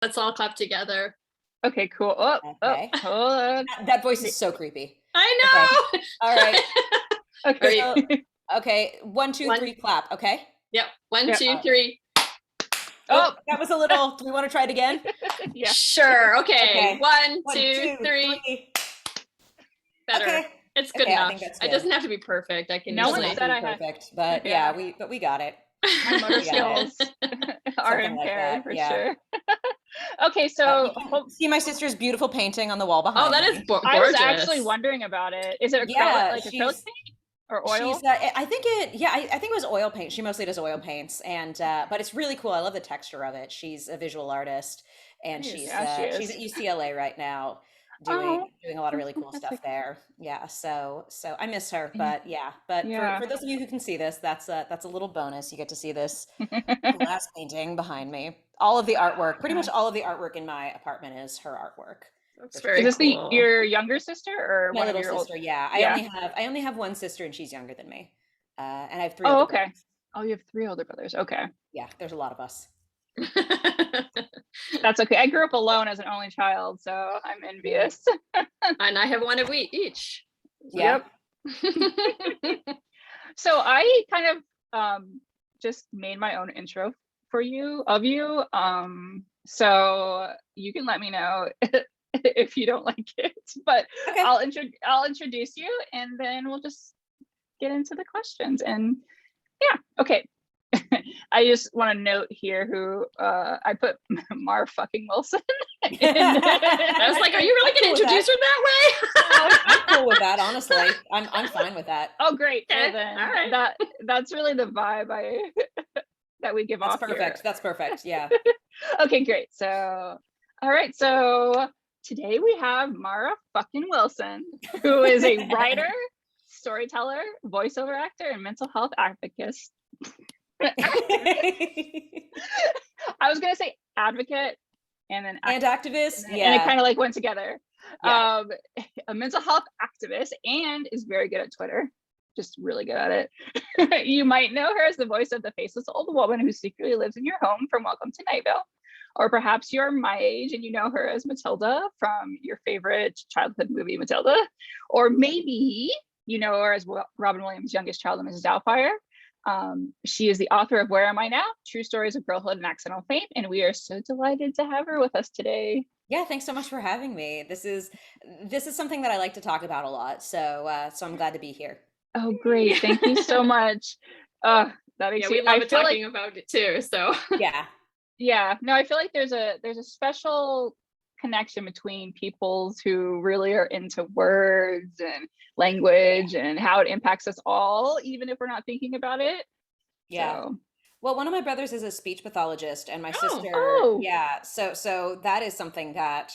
Let's all clap together. Okay, cool. Oh, Okay. hold on. That voice is so creepy. Okay. I know. All right. Okay. So, okay. 1, 2, 3, clap. Okay. Yep. One, Yep. two, three. Oh, that was a little. Do we want to try it again? Yeah. Sure. Okay. Okay. One, 1, two, 2, three. 3. Better. Okay. It's good Okay, I enough. think that's It good. doesn't have to be perfect. I can No one Doesn't usually. have to said be I had. perfect, but Yeah. we got it. My motor We got it. skills are Something like impaired that. for Yeah. sure. Okay, You so can see my sister's beautiful painting on the wall Oh, behind that is me. I was gorgeous. actually wondering about it. Is it acrylic, Yeah, like acrylic paint or she's oil? I think it yeah I think it was oil paint. She mostly does oil paints, and but it's really cool. I love the texture of it. She's a visual artist, and Nice. she's Yeah, she she's is. at UCLA right now Oh, doing a lot of that's really cool stuff fantastic. there. Yeah, so I miss her, but yeah, but Yeah. for those of you who can see this, that's a little bonus. You get to see this glass painting behind me. All of the artwork, pretty much all of the artwork in my apartment is her artwork. That's For Is very sure. this cool. your younger sister or My one of little your old? sister, yeah. Yeah. I only have one sister and she's younger than me. And I have 3 Oh, older okay. brothers. Oh, you have three older brothers. Okay. Yeah, there's a lot of us. That's okay. I grew up alone as an only child, so I'm envious. And I have one of each. Yeah. Yep. So I kind of just made my own intro for you of you. So you can let me know if you don't like it, but Okay. I'll introduce you and then we'll just get into the questions. And yeah, okay. I just want to note here who I put Mar fucking Wilson. I was like, are you really going to introduce her that way? I'm cool with that, honestly. I'm fine with that. Oh, great. Okay, Well, then all right. that's really the vibe that we give That's off perfect. here. That's perfect. Yeah. Okay, great. So, all right. So today we have Mara fucking Wilson, who is a writer, storyteller, voiceover actor, and mental health advocate. I was gonna say advocate and then And activist. and it Yeah. kind of like went together. Yeah. A mental health activist and is very good at Twitter. Just really good at it. You might know her as the voice of the faceless old woman who secretly lives in your home from Welcome to Night Vale. Or perhaps you're my age and you know her as Matilda from your favorite childhood movie, Matilda. Or maybe you know her as Robin Williams' youngest child, Mrs. Doubtfire. She is the author of Where Am I Now? True Stories of Girlhood and Accidental Fame. And we are so delighted to have her with us today. Yeah, thanks so much for having me. This is something that I like to talk about a lot. So I'm glad to be here. Oh, great. Thank you so much. That makes Yeah, we me, love I it feel talking like, about it too. So Yeah. yeah, no, I feel like there's a special connection between peoples who really are into words and language and how it impacts us all, even if we're not thinking about it. Yeah. So, Well, one of my brothers is a speech pathologist, and my sister, oh, yeah. So that is something that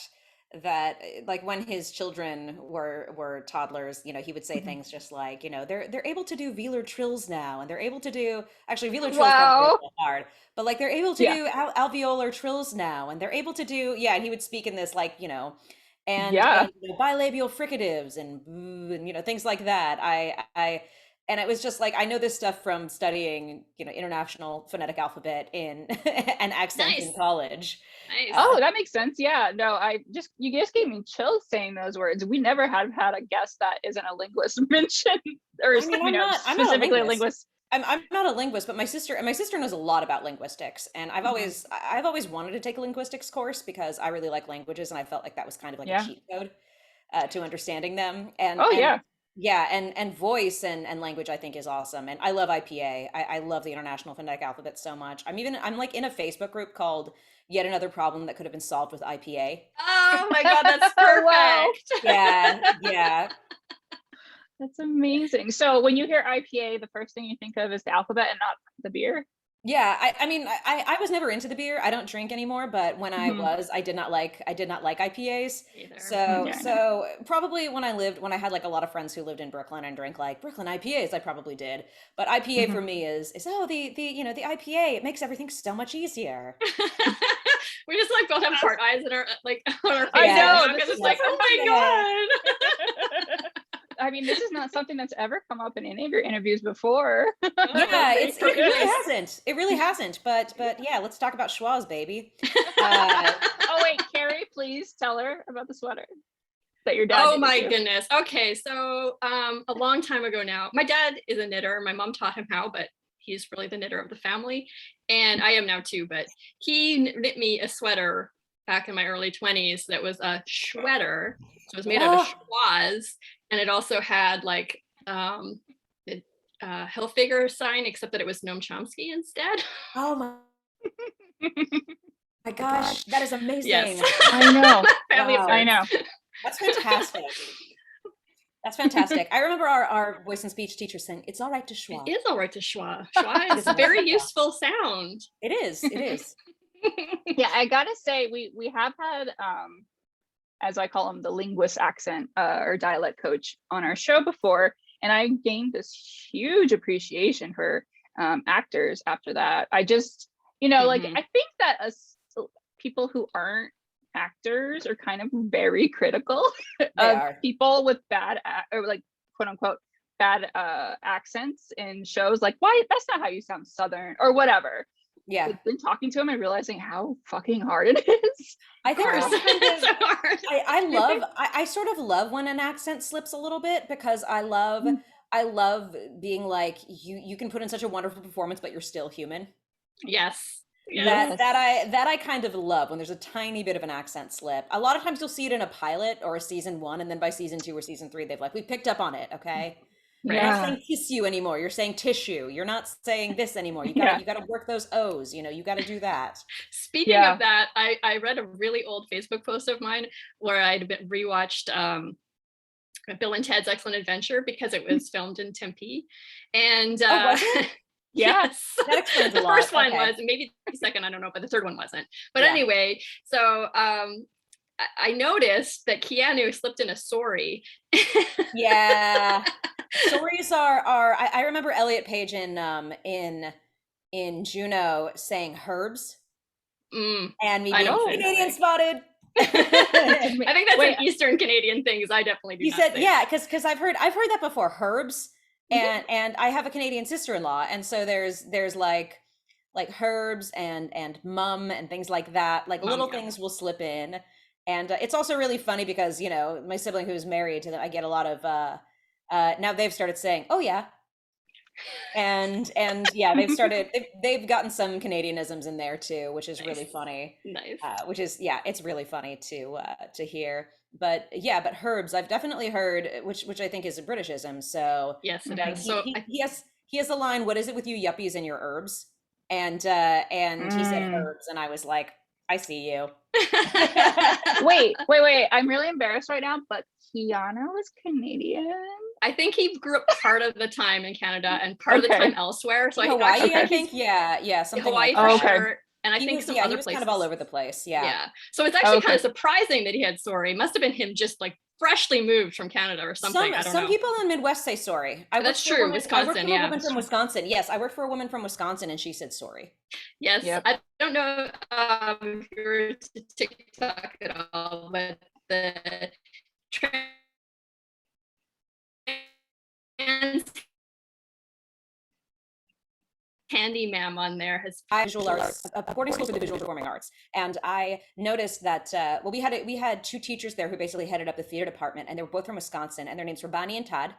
like when his children were toddlers, he would say mhm. things just like, they're able to do velar trills now, and they're able to do actually velar trills probably a Wow. little hard, but like they're able to Yeah. do alveolar trills now, and they're able to do yeah. And he would speak in this like Yeah. and bilabial fricatives and things like that. I and it was just like I know this stuff from studying international phonetic alphabet in and accent in nice, college. nice. Oh, that makes sense. Yeah. No, you just gave me chills saying those words. We never have had a guest that isn't a linguist mention or, I mean, I'm not a specifically a linguist. linguist. I'm not a linguist, but my sister knows a lot about linguistics, and Mhm. I've always wanted to take a linguistics course because I really like languages, and I felt like that was kind of like a Yeah. cheat code to understanding them. Oh, And yeah. yeah, and voice and language I think is awesome, and I love IPA. I love the International Phonetic Alphabet so much. I'm like in a Facebook group called Yet Another Problem That Could Have Been Solved with IPA. Oh my God, that's Wow. perfect. Yeah, yeah. That's amazing. So when you hear IPA, the first thing you think of is the alphabet and not the beer? Yeah, I mean, I was never into the beer. I don't drink anymore, but when I Mhm. was, I did not like IPAs. Either. Mhm. So Yeah, I know. so probably when I had like a lot of friends who lived in Brooklyn and drank like Brooklyn IPAs, I probably did. But IPA for Mhm. me is oh the IPA, it makes everything so much easier. We just like both have heart eyes in our like on our I faces Yeah, know, now this because is it's like, so oh yeah. my God. I mean, this is not something that's ever come up in any of your interviews before. Yeah, it really hasn't. It really hasn't. But yeah, let's talk about schwas, baby. Oh wait, Carrie, please tell her about the sweater that your dad. Oh my goodness. Okay, so a long time ago now, my dad is a knitter. My mom taught him how, but he's really the knitter of the family, and I am now too. But he knit me a sweater back in my early 20s that was a sweater. So it was made out of schwas, and it also had like the Hilfiger sign, except that it was Noam Chomsky instead. Oh my gosh, that is amazing. Yes. I know. Wow. I know. That's fantastic. That's fantastic. I remember our voice and speech teacher saying, "It's all right to schwa." It is all right to schwa. Schwa is a very useful sound. It is. It is. Yeah, I gotta say, we have had, as I call him, the linguist accent or dialect coach on our show before, and I gained this huge appreciation for actors after that. I just, like, I think that people who aren't actors are kind of very critical of people with bad or like quote unquote bad accents in shows. Like, why? That's not how you sound Southern or whatever. Yeah. I've been talking to him and realizing how fucking hard it is. I think it's so hard. I sort of love when an accent slips a little bit, because I love being like, you can put in such a wonderful performance, but you're still human. Yes. That I kind of love when there's a tiny bit of an accent slip. A lot of times you'll see it in a pilot or a season 1, and then by season 2 or season 3, they've like, we picked up on it. Okay. You're not saying tissue anymore. You're saying tissue. You're not saying this anymore. You gotta work those O's, you gotta do that. Speaking of that, I read a really old Facebook post of mine where I'd rewatched Bill and Ted's Excellent Adventure because it was filmed in Tempe. And was it? Yes, that explains a lot. The first one was, maybe the second, I don't know, but the third one wasn't. But anyway, so I noticed that Keanu slipped in a sorry. Yeah, sorries are. I remember Elliot Page in Juno saying herbs, and me being Canadian spotted. I think that's an Eastern Canadian thing, because I definitely do. You said because I've heard that before, herbs. And I have a Canadian sister-in-law, and so there's like herbs and mum and things like that, like little things will slip in. And it's also really funny because my sibling who's married to them, I get a lot of now they've started saying, oh yeah, and yeah, they've gotten some Canadianisms in there too, which is really funny. Nice. Which is it's really funny to hear. But herbs, I've definitely heard, which I think is a Britishism. So yes, it is. So he has a line, "What is it with you yuppies and your herbs?" And he said herbs, and I was like, I see you. Wait. I'm really embarrassed right now, but Keanu is Canadian. I think he grew up part of the time in Canada and part of the time elsewhere. So Hawaii, I think, yeah, something Hawaii like for sure. And I think some other he was places. Kind of all over the place. Yeah. So it's actually kind of surprising that he had sorry. It must have been him just like freshly moved from Canada or something. I don't know. Some people in the Midwest say sorry. That's true. Wisconsin, I worked for a woman from Wisconsin. Yes, I worked for a woman from Wisconsin, and she said sorry. Yes. Yep. I don't know if you're to TikTok at all, but the trans handy ma'am on there has visual arts, boarding school for the visual performing arts, and I noticed that we had 2 teachers there who basically headed up the theater department, and they were both from Wisconsin, and their names were Bonnie and Todd,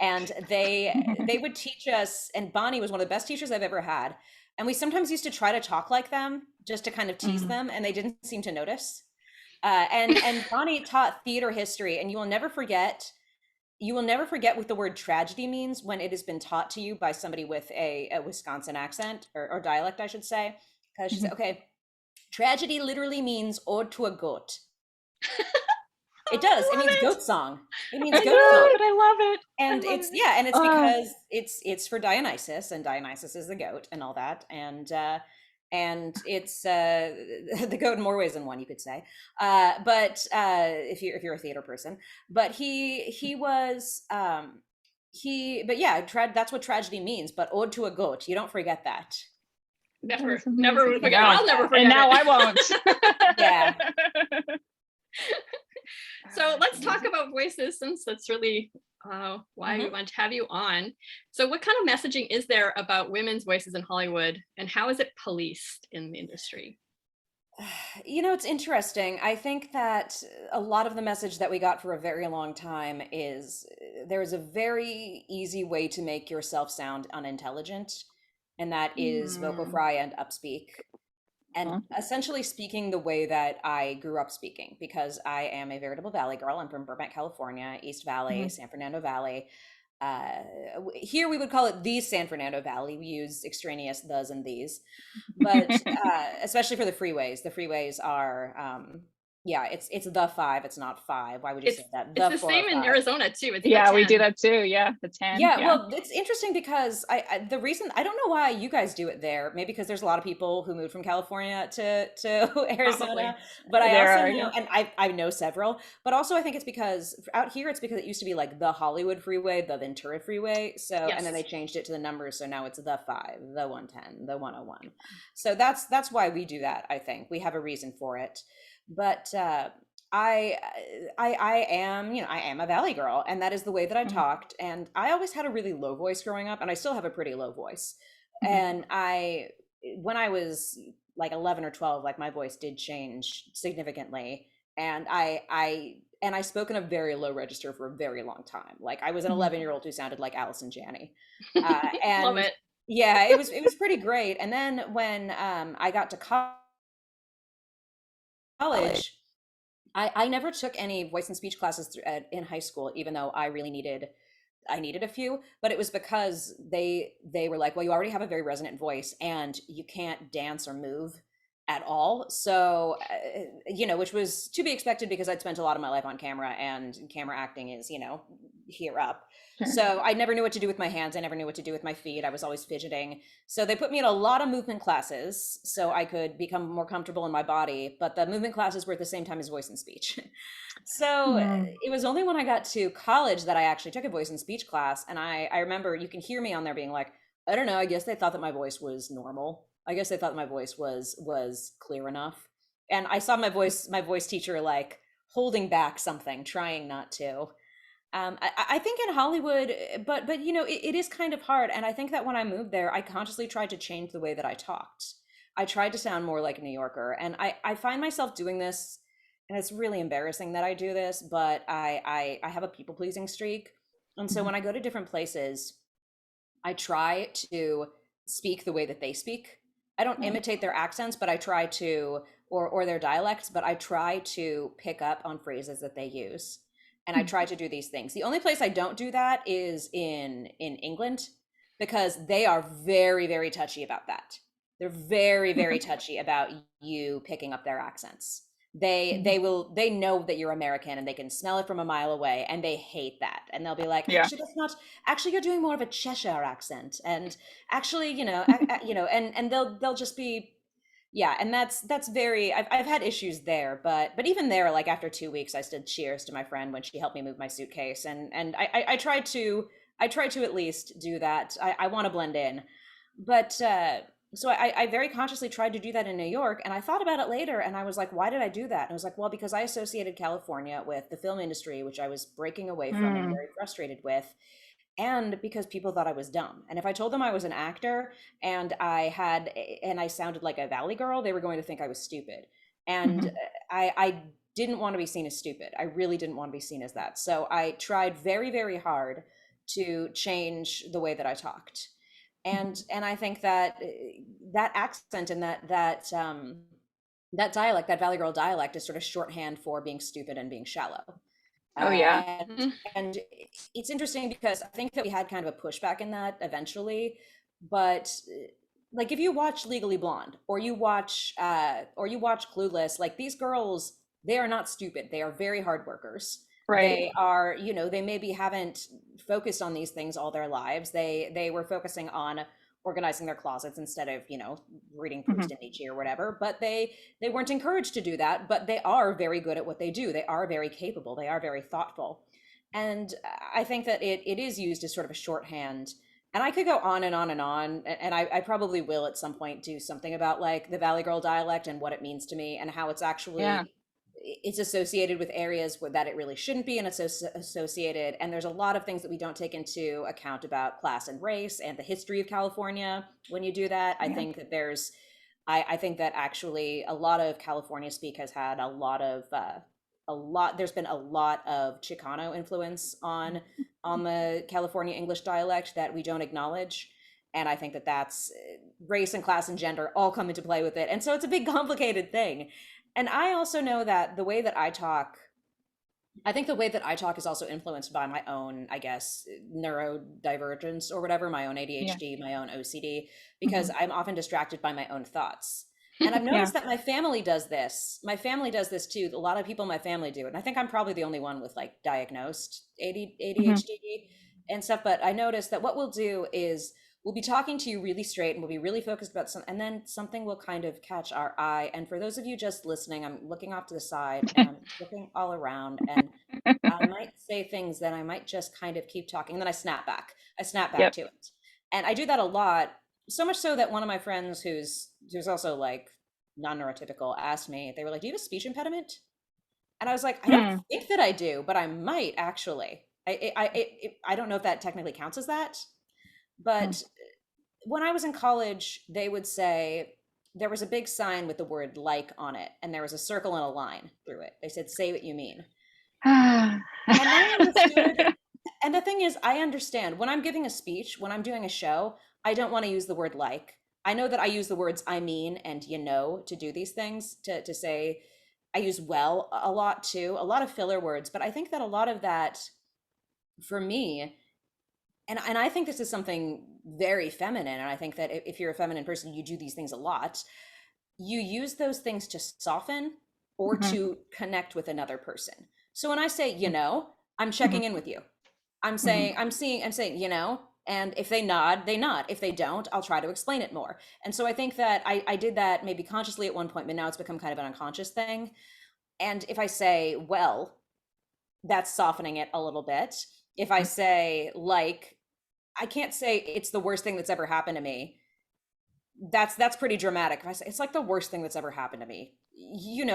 and they would teach us. And Bonnie was one of the best teachers I've ever had, and we sometimes used to try to talk like them just to kind of tease them, and they didn't seem to notice. And Bonnie taught theater history, and you will never forget what the word tragedy means when it has been taught to you by somebody with a Wisconsin accent or dialect, I should say. Because she said, okay, tragedy literally means ode to a goat. It does. It means goat song. It means goat song. But I love it. And it's because it's for Dionysus, and Dionysus is the goat and all that. And it's the goat in more ways than one, you could say. But if you're a theater person, but that's what tragedy means. But ode to a goat, you don't forget that. Never will forget. I'll never forget. And now I won't. Yeah. So let's talk about voices, since that's really why we Mhm. want to have you on. So, what kind of messaging is there about women's voices in Hollywood, and how is it policed in the industry? You know, it's interesting. I think that a lot of the message that we got for a very long time is there is a very easy way to make yourself sound unintelligent, and that is vocal Mm. fry and upspeak. And Mhm. essentially speaking the way that I grew up speaking, because I am a veritable Valley girl. I'm from Burbank, California, East Valley, Mhm. San Fernando Valley. Uh, Here we would call it the San Fernando Valley. We use extraneous thes and these, but especially for the freeways are, yeah, it's the five. It's not five. Why would you It's say that? it's The the same in 405. Arizona too. It's the Yeah, we do 10. that too. Yeah, the 10. Yeah, Yeah. well, it's interesting because the reason I don't know why you guys do it there. Maybe because there's a lot of people who moved from California to Arizona, Probably. but I There also are, know, yeah. and I know several, but also I think it's because out here it's because it used to be like the Hollywood Freeway, the Ventura Freeway, so and then they Yes. changed it to the numbers, so now it's the five, the 110, the 101. So that's why we do that. I think we have a reason for it, but I I am, you know, I am a Valley girl, and that is the way that I Mhm. talked. And I always had a really low voice growing up, and I still have a pretty low voice. Mhm. And when I was like 11 or 12, like my voice did change significantly, and I spoke in a very low register for a very long time. Like I was an Mhm. 11-year-old who sounded like Allison Janney, Love and it. yeah, it was pretty great. And then when I got to college, I never took any voice and speech classes in high school, even though I needed a few, but it was because they were like, well, you already have a very resonant voice and you can't dance or move at all. So, you know, which was to be expected because I'd spent a lot of my life on camera and camera acting is, you know, here up. Sure. So I never knew what to do with my hands. I never knew what to do with my feet. I was always fidgeting. So they put me in a lot of movement classes so I could become more comfortable in my body. But the movement classes were at the same time as voice and speech. So Mm. it was only when I got to college that I actually took a voice and speech class. And I remember you can hear me on there being like, I don't know, I guess they thought that my voice was normal. I guess they thought my voice was clear enough. And I saw my voice teacher like holding back something, trying not to. I think in Hollywood, but you know, it is kind of hard. And I think that when I moved there, I consciously tried to change the way that I talked. I tried to sound more like a New Yorker, and I find myself doing this, and it's really embarrassing that I do this, but I have a people pleasing streak, and so Mhm. when I go to different places, I try to speak the way that they speak. I don't Right. imitate their accents, but I try to, or their dialects, but I try to pick up on phrases that they use. And I Mhm. try to do these things. The only place I don't do that is in England because they are very, very touchy about that. They're very, very touchy about you picking up their accents. Mhm. They know that you're American and they can smell it from a mile away and they hate that. And they'll be like, Yeah. actually, that's not actually you're doing more of a Cheshire accent, and actually, you know, you know, and they'll just be, yeah, and that's very. I've had issues there, but even there, like after 2 weeks, I stood cheers to my friend when she helped me move my suitcase, and I tried to at least do that. I want to blend in, but so I very consciously tried to do that in New York, and I thought about it later, and I was like, why did I do that? And I was like, well, because I associated California with the film industry, which I was breaking away from and Mm. very frustrated with, and because people thought I was dumb. And if I told them I was an actor and I sounded like a valley girl, they were going to think I was stupid. And Mhm. I didn't want to be seen as stupid. I really didn't want to be seen as that. So I tried very, very hard to change the way that I talked. And I think that that accent and that dialect, that valley girl dialect, is sort of shorthand for being stupid and being shallow. Oh yeah. And Mhm. it's interesting because I think that we had kind of a pushback in that eventually, but like if you watch Legally Blonde or you watch Clueless, like these girls, they are not stupid. They are very hard workers. Right. They are, you know, they maybe haven't focused on these things all their lives. They were focusing on organizing their closets instead of, you know, reading Mhm. Proust and Nietzsche or whatever, but they weren't encouraged to do that, but they are very good at what they do. They are very capable. They are very thoughtful. And I think that it is used as sort of a shorthand. And I could go on and on and on. And I probably will at some point do something about like the Valley Girl dialect and what it means to me and how it's Yeah. actually it's associated with areas where that it really shouldn't be, and it's associated, and there's a lot of things that we don't take into account about class and race and the history of California when you do that. I think that I think that actually a lot of California speak has had there's been a lot of Chicano influence on the California English dialect that we don't acknowledge. And I think that that's race and class and gender all come into play with it. And so it's a big complicated thing. And I also know that the way that I talk, I think the way that I talk is also influenced by my own, I guess, neurodivergence or whatever, my own ADHD, my own OCD, because I'm often distracted by my own thoughts. And I've noticed that my family does this. My family does this too. A lot of people in my family do it. And I think I'm probably the only one with like diagnosed ADHD and stuff. But I noticed that what we'll do is we'll be talking to you really straight and we'll be really focused about something, and then something will kind of catch our eye. And for those of you just listening, I'm looking off to the side and I'm looking all around, and I might say things that I might just kind of keep talking, and then I snap back to it. And I do that a lot, so much so that one of my friends who's also like non-neurotypical asked me, they were like, do you have a speech impediment? And I was like, I don't think that I do, but I might actually. I don't know if that technically counts as that, but when I was in college, they would say there was a big sign with the word like on it, and there was a circle and a line through it. They said, say what you mean. And I understood. And the thing is, I understand when I'm giving a speech, when I'm doing a show, I don't want to use the word like. I know that I use the words I mean and to do these things, to say. I use well a lot too, a lot of filler words, but I think that a lot of that for me, and I think this is something very feminine, and I think that if you're a feminine person, you do these things a lot. You use those things to soften or to connect with another person. So when I say, I'm checking in with you. I'm saying, I'm saying, and if they nod, they nod. If they don't, I'll try to explain it more. And so I think that I did that maybe consciously at one point, but now it's become kind of an unconscious thing. And if I say, well, that's softening it a little bit. If I say like, I can't say it's the worst thing that's ever happened to me. That's pretty dramatic. If I say it's like the worst thing that's ever happened to me,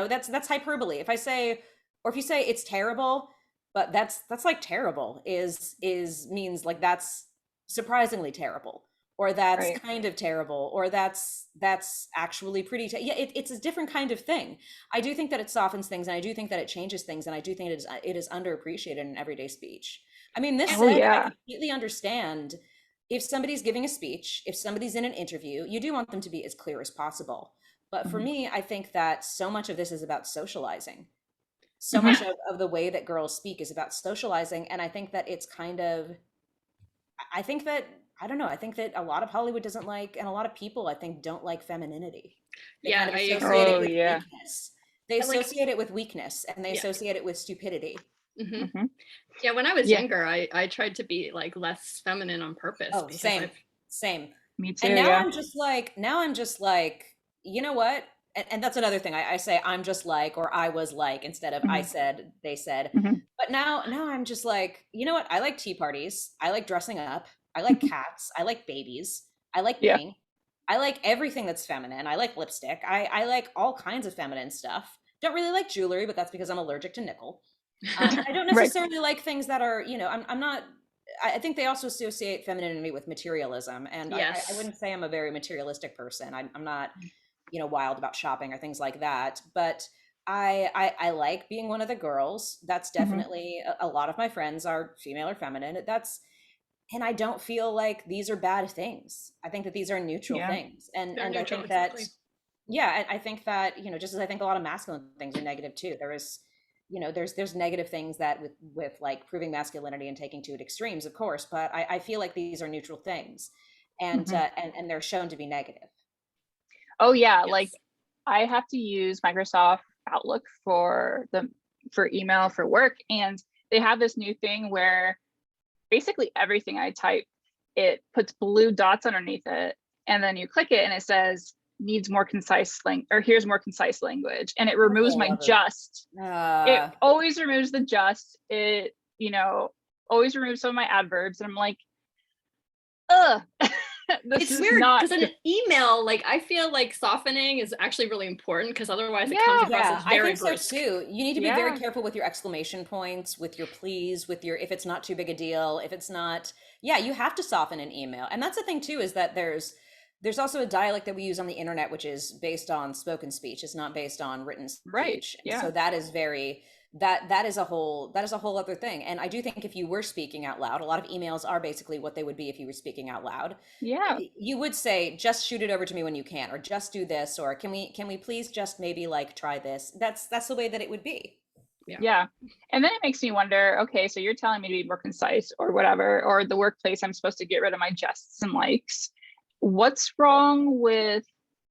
that's hyperbole. If I say, or if you say it's terrible, but that's like terrible is means like that's surprisingly terrible, or that's kind of terrible, or that's actually pretty it's a different kind of thing. I do think that it softens things, and I do think that it changes things, and I do think it is underappreciated in everyday speech. I mean, this said, I completely understand if somebody's giving a speech, if somebody's in an interview, you do want them to be as clear as possible. But for me, I think that so much of this is about socializing. So much of the way that girls speak is about socializing. And I think that it's kind of, I think that, I don't know, I think that a lot of Hollywood doesn't like, and a lot of people, I think, don't like femininity. They kind of associate it with weakness. They associate it with weakness, and they associate it with stupidity. Yeah, when I was younger, I tried to be like less feminine on purpose. Oh, same. Me too. And I'm just like, you know what? And that's another thing. I say I'm just like, or I was like, instead of I said, they said. But now I'm just like, you know what? I like tea parties. I like dressing up. I like cats. I like babies. I like pink. I like everything that's feminine. I like lipstick. I like all kinds of feminine stuff. Don't really like jewelry, but that's because I'm allergic to nickel. I don't necessarily like things that are, I'm not, I think they also associate femininity with materialism. And I wouldn't say I'm a very materialistic person. I'm not, wild about shopping or things like that. But I like being one of the girls. That's definitely a lot of my friends are female or feminine. And I don't feel like these are bad things. I think that these are neutral things. And I think that, I think that, just as I think a lot of masculine things are negative too. There's negative things that with like proving masculinity and taking to it extremes, of course, but I feel like these are neutral things, and they're shown to be negative. Oh yeah, like I have to use Microsoft Outlook for email for work, and they have this new thing where basically everything I type, it puts blue dots underneath it, and then you click it and it says needs more concise or here's more concise language, and it removes my just. It always removes the just. It always removes some of my adverbs, and I'm like, ugh. This It's is weird not because an email, like I feel like softening is actually really important because otherwise it comes Yeah. across Yeah, as I very think so brusque. too. You need to be very Yeah. careful with your exclamation points, with your please, with your if it's not too big a deal, if it's not, yeah, you have to soften an email. And that's the thing too, is that there's also a dialect that we use on the internet which is based on spoken speech. It's not based on written Right. speech. And Yeah. so that is very that is a whole other thing. And I do think if you were speaking out loud, a lot of emails are basically what they would be if you were speaking out loud. Yeah. You would say just shoot it over to me when you can, or just do this, or can we please just maybe like try this. That's the way that it would be. Yeah. Yeah. And then it makes me wonder, okay, so you're telling me to be more concise or whatever, or the workplace, I'm supposed to get rid of my jests and likes. What's wrong with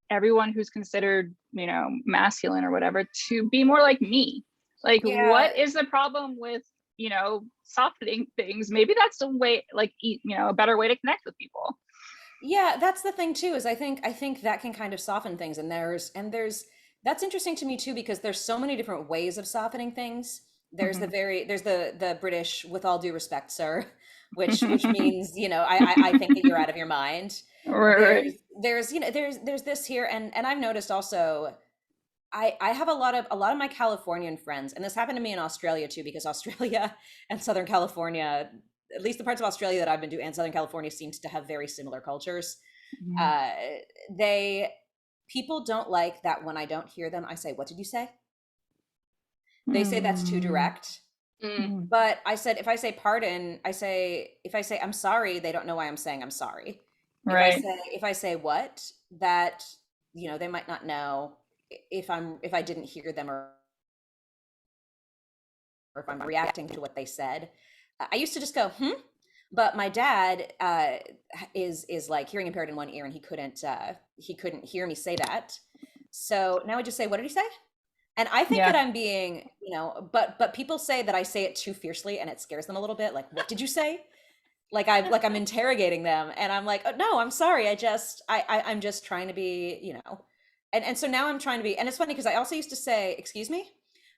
everyone who's considered, masculine or whatever, to be more like me? Like, Yeah, what is the problem with, softening things? Maybe that's a way, like, a better way to connect with people. yeah, that's the thing too, is I think that can kind of soften things. And there's that's interesting to me too, because there's so many different ways of softening things. Mhm. There's the British, with all due respect, sir, which means, I think that you're out of your mind. Right, There's right. there's this here. And I've noticed also, I have a lot of my Californian friends, and this happened to me in Australia too, because Australia and Southern California, at least the parts of Australia that I've been to, and Southern California, seems to have very similar cultures. Mhm. Uh, they People don't like that when I don't hear them, I say, "What did you say?" They say that's too Mm. direct. Mm. Mm. But I said, if I say pardon, if I say I'm sorry, they don't know why I'm saying I'm sorry. Right. If I say what, that, they might not know if I didn't hear them, or if I'm reacting to what they said. I used to just go, but my dad is like hearing impaired in one ear, and he couldn't hear me say that. So now I just say, what did he say? And I think Yeah. that I'm being, but people say that I say it too fiercely, and it scares them a little bit. Like, what did you say? I'm interrogating them, and I'm like, oh, no, I'm sorry. I'm just trying to be, and so now I'm trying to be. And it's funny because I also used to say, excuse me,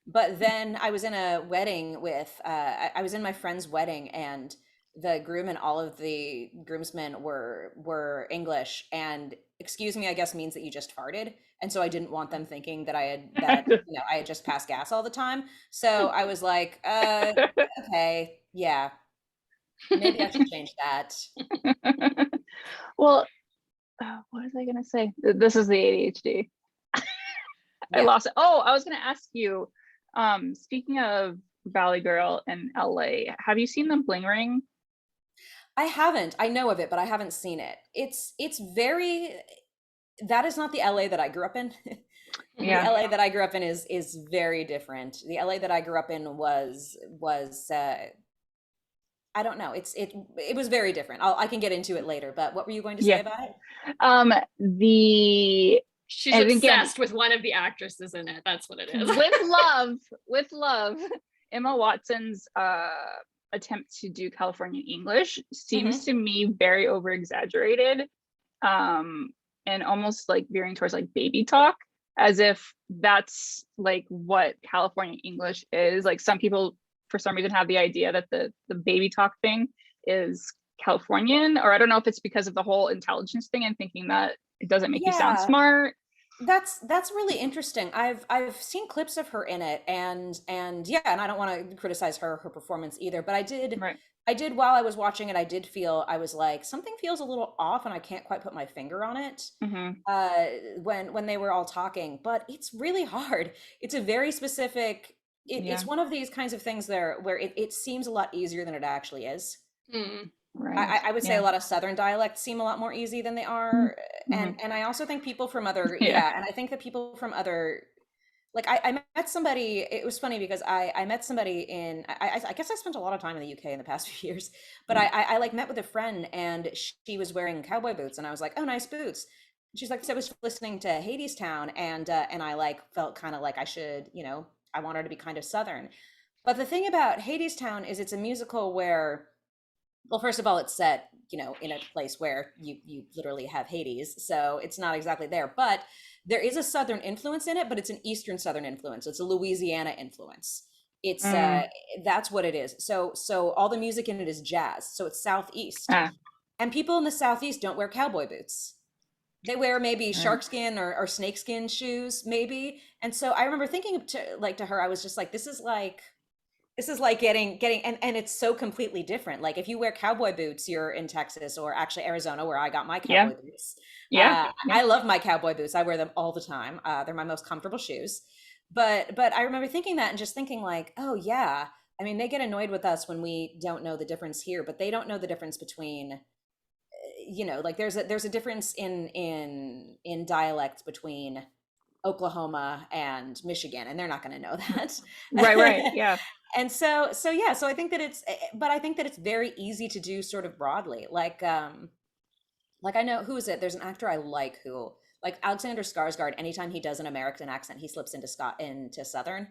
but then I was in a wedding I was in my friend's wedding, and the groom and all of the groomsmen were English, and excuse me, I guess, means that you just farted. And so I didn't want them thinking I had just passed gas all the time. So I was like, okay, yeah, maybe I should change that. Well, what was I gonna say? This is the ADHD. I Yeah. lost it. Oh, I was gonna ask you, speaking of Valley Girl in LA, have you seen the Bling Ring? I haven't. I know of it, but I haven't seen it. It's very that is not the LA that I grew up in. The Yeah. LA that I grew up in is very different. The LA that I grew up in was I don't know. It was very different. I can get into it later, but what were you going to say Yeah. about it? The She's and again, obsessed with one of the actresses in it. That's what it is. with love, Emma Watson's attempt to do California English seems Hmm. to me very over exaggerated, and almost like veering towards like baby talk, as if that's like what California English is. Like, some people for some reason have the idea that the baby talk thing is Californian, or I don't know if it's because of the whole intelligence thing and thinking that it doesn't make you sound Yeah, smart. that's really interesting. I've seen clips of her in it, and yeah, and I don't want to criticize her performance either, but Right. I did while I was watching it, I did feel, I was like, something feels a little off, and I can't quite put my finger on it. Hmm. uh when they were all talking, but it's really hard. It's a very specific, it's Yeah. one of these kinds of things there where it seems a lot easier than it actually is. Mm. Right. I would say a Yeah. lot of Southern dialects seem a lot more easy than they are. Mm-hmm. And I also think people from other, Yeah. yeah, and I think that people from other, like I met somebody. It was funny because I met somebody in, I guess I spent a lot of time in the UK in the past few years, but I like met with a friend, and she was wearing cowboy boots, and I was like, oh, nice boots. She's like, so I was listening to Hadestown, and I like felt kind of like I should, I want her to be kind of Southern. But the thing about Hadestown is it's a musical where, well, first of all, it's set, in a place where you literally have Hades, so it's not exactly there. But there is a Southern influence in it, but it's an Eastern Southern influence. It's a Louisiana influence. It's Mm. That's what it is. So all the music in it is jazz. So it's Southeast. Ah. And people in the Southeast don't wear cowboy boots. They wear maybe Right. shark skin or snake skin shoes, maybe. And so I remember thinking to her, I was just like, this is like getting and it's so completely different. Like if you wear cowboy boots, you're in Texas or actually Arizona, where I got my Yeah. cowboy boots. Yeah. I love my cowboy boots. I wear them all the time. They're my most comfortable shoes. But I remember thinking that and just thinking like, oh yeah. I mean, they get annoyed with us when we don't know the difference here, but they don't know the difference between, like there's a difference in dialect between Oklahoma and Michigan, and they're not going to know that. Right. Yeah. And so yeah, so I think that but I think that it's very easy to do sort of broadly. Like I know, who is it? There's an actor I like who, like Alexander Skarsgård, anytime he does an American accent, he slips into Southern.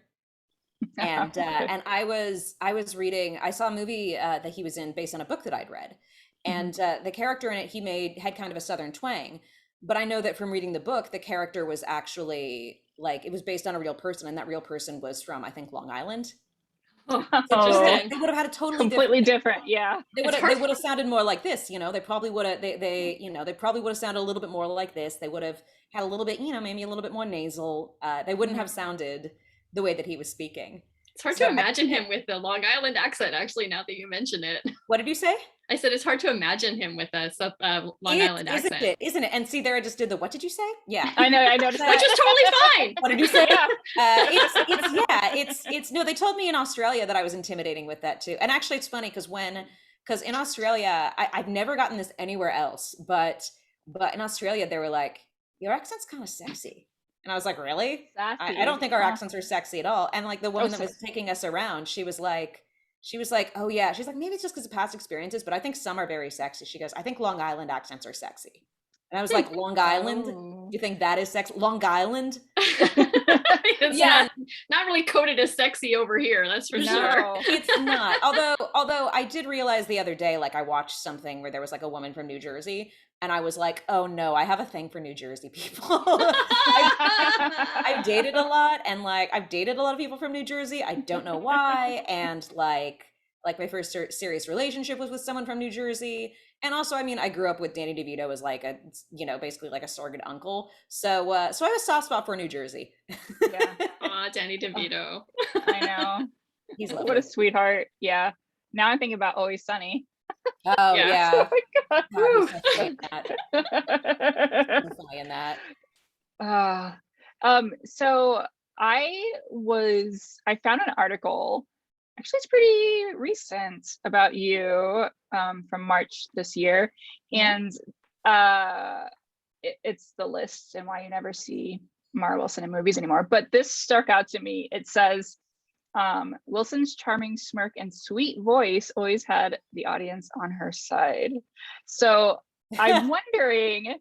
And I was reading, I saw a movie that he was in based on a book that I'd read, and the character in it had kind of a Southern twang. But I know that from reading the book, the character was actually like, it was based on a real person, and that real person was from, I think, Long Island. Oh, They would have had a totally completely different. Yeah. They would have sounded more like this, they probably would have they probably would have sounded a little bit more like this. They would have had a little bit, maybe a little bit more nasal. They wouldn't have sounded the way that he was speaking. It's hard to imagine him with the Long Island accent, actually, now that you mention it. What did you say? I said it's hard to imagine him with a Long Island accent. Isn't it? And see, there I just did the, what did you say? Yeah. I know. I noticed that. Which is totally fine. What did you say? Yeah. It's no, they told me in Australia that I was intimidating with that too. And actually it's funny because in Australia, I've never gotten this anywhere else, but in Australia they were like, your accent's kind of sexy. And I was like, really? I don't think our accents are sexy at all. And like the woman that was taking us around, she was like, oh yeah. She's like, maybe it's just because of past experiences, but I think some are very sexy. She goes, I think Long Island accents are sexy. And I was like, Long Island? You think that is sexy? Long Island? Yeah. Not really coded as sexy over here, that's for sure. It's not. Although I did realize the other day, like I watched something where there was like a woman from New Jersey, and I was like, oh no, I have a thing for New Jersey people. I've dated a lot, and like I've dated a lot of people from New Jersey. I don't know why. And like my first serious relationship was with someone from New Jersey. And also, I mean, I grew up with Danny DeVito as like a, basically like a surrogate uncle. So I have a soft spot for New Jersey. Yeah. Aw, Danny DeVito. I know. He's lovely. What a sweetheart. Yeah. Now I'm thinking about Always Sunny. Oh yeah. Oh my God. I'm funny in that. So I found an article, actually it's pretty recent, about you from March this year, and it's the list and why you never see Mara Wilson in movies anymore. But this stuck out to me. It says, Wilson's charming smirk and sweet voice always had the audience on her side. So I'm wondering,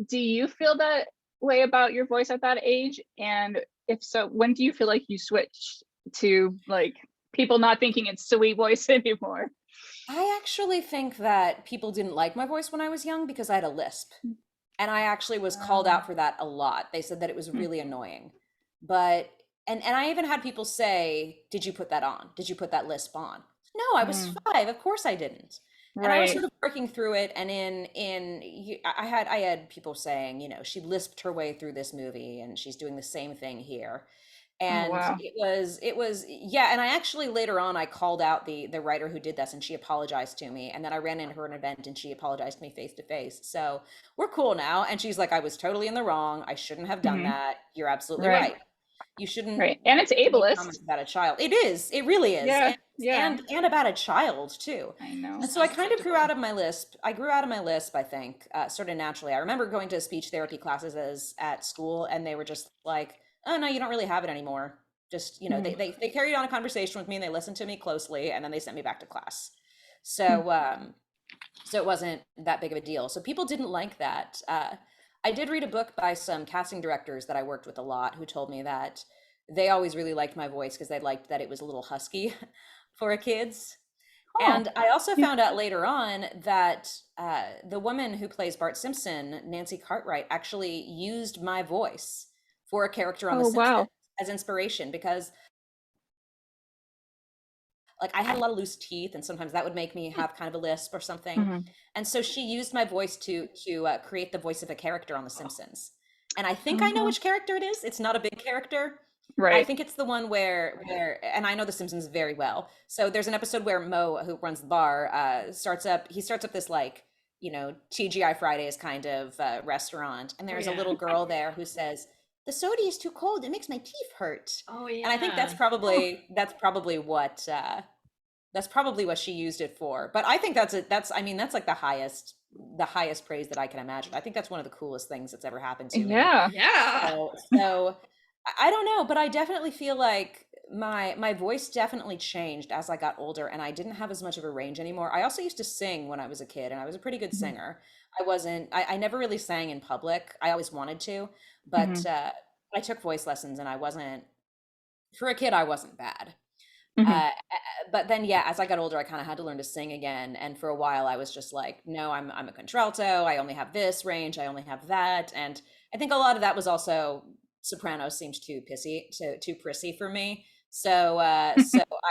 do you feel that way about your voice at that age? And if so, when do you feel like you switched to like people not thinking it's sweet voice anymore? I actually think that people didn't like my voice when I was young because I had a lisp. And I actually was called out for that a lot. They said that it was really annoying. But and I even had people say, did you put that on? Did you put that lisp on? No, I was 5. Of course I didn't. Right. And I was sort of working through it. And I had people saying, she lisped her way through this movie and she's doing the same thing here. And it was yeah. And I actually later on I called out the writer who did this, and she apologized to me. And then I ran into her at an event and she apologized to me face to face. So we're cool now. And she's like, I was totally in the wrong. I shouldn't have done that. You're absolutely right. You shouldn't. Right. And it's ableist about a child. It is. It really is. Yeah. And about a child too. I know. And so I kind of grew out of my lisp. I think, sort of naturally. I remember going to speech therapy classes at school, and they were just like, oh no, you don't really have it anymore. Just, they carried on a conversation with me and they listened to me closely, and then they sent me back to class. So, so it wasn't that big of a deal. So people didn't like that. I did read a book by some casting directors that I worked with a lot who told me that they always really liked my voice because they liked that it was a little husky for kids. And I also found out later on that the woman who plays Bart Simpson, Nancy Cartwright, actually used my voice for a character on The Simpsons as inspiration, because like I had a lot of loose teeth, and sometimes that would make me have kind of a lisp or something. Mhm. And so she used my voice to create the voice of a character on The Simpsons. And I think I know Oh, which character it is. It's not a big character. I right. think it's the one and I know The Simpsons very well. So there's an episode where Mo, who runs the bar, he starts up this like, TGI Fridays kind of restaurant, and Oh there's a yeah. little girl there who says, "The soda is too cold. It makes my teeth hurt." Oh And I think yeah. that's probably what she used it for. But I think that's like the highest praise that I can imagine. I think that's one of the coolest things that's ever happened to me. Yeah. Yeah. So I don't know, but I definitely feel like my voice definitely changed as I got older, and I didn't have as much of a range anymore. I also used to sing when I was a kid, and I was a pretty good Mhm. singer. I never really sang in public. I always wanted to, but Mhm. I took voice lessons, and I wasn't, for a kid, I wasn't bad. Mhm. But then, yeah, as I got older, I kind of had to learn to sing again. And for a while, I was just like, no, I'm a contralto. I only have this range. I only have that. And I think a lot of that was also soprano seemed too prissy for me. So I